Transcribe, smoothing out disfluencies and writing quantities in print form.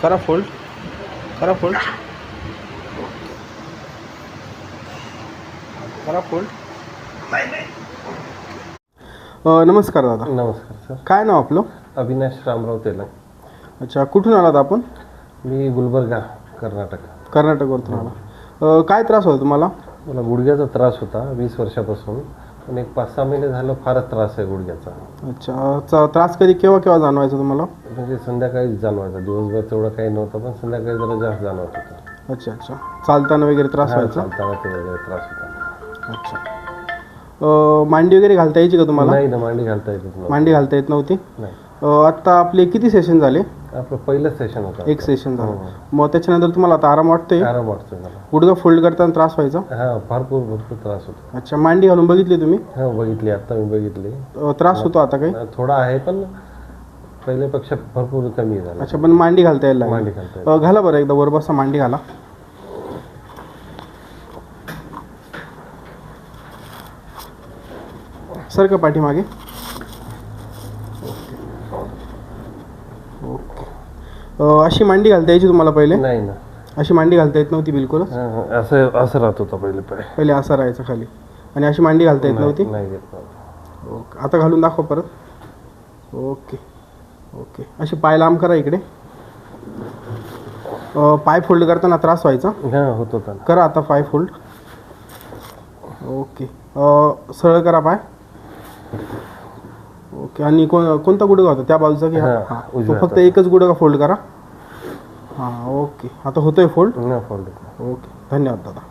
करा फोल्ड, करा फोल्ड, करा फोल्ड. नमस्कार दादा. नमस्कार सर. काय नाव आपलं? अविनाश रामराव तेलंग. अच्छा, कुठून आलात आपण? मी गुलबर्गा, कर्नाटक. कर्नाटकवरून आला. काय त्रास होता तुम्हाला? मला गुडघ्याचा त्रास होता 20 वर्षापासून, पण एक 5-6 महिने झालं फारच त्रास आहे गुडघ्याचा. अच्छा, त्रास कधी केव्हा जाणवायचा तुम्हाला? म्हणजे संध्याकाळीच जाणवायचा, दिवसभर तेवढं काही नव्हतं, पण संध्याकाळी जरा जास्त जाणवत होतं. अच्छा, चालताना वगैरे त्रास व्हायचा? चालताना ते वगैरे त्रास होता. अच्छा, मांडी वगैरे घालता यायची का तुम्हाला? नाही ना, मांडी घालता येत नव्हती. मांडी घालता येत नव्हती? नाही. आत्ता आपले किती सेशन झाले? आपलं पहिलंच सेशन होतं. एक सेशन झालं. मग त्याच्यानंतर तुम्हाला आता आराम वाटतोय? आराम वाटतोय मला. गुडघा फोल्ड करताना त्रास व्हायचा? हां, भरपूर त्रास होतो. अच्छा, मांडी घालून बघितली तुम्ही? हो, बघितली, आत्ता मी बघितली. त्रास होतो आता काही? थोडा आहे, पण पहिल्यापेक्षा भरपूर कमी झाला. अच्छा, पण मांडी घालता यायला लागली? मांडी घालता घाला बरं, एकदा वर बसा, मांडी घाला. सर का पाठीमागे. ओके. अशी मांडी घालता यायची तुम्हाला पहिले? नाही ना, अशी मांडी घालता येत नव्हती बिलकुल? असं राहत होतं पहिले असं राहायचं खाली, आणि अशी मांडी घालता येत नव्हती? नाही. ओके, आता घालून दाखवा परत. ओके. अशी पाय लांब करा इकडे. पाय फोल्ड करताना त्रास व्हायचा? हां, होत होता. करा आता पाय फोल्ड. ओके. सरळ करा पाय. ओके. आणि कोणता गुडघा होता, त्या बाजूचा की? हां, तो फक्त एकच गुडघा फोल्ड करा. हां, ओके. आता होतोय फोल्ड? फोल्ड. ओके, धन्यवाद दादा.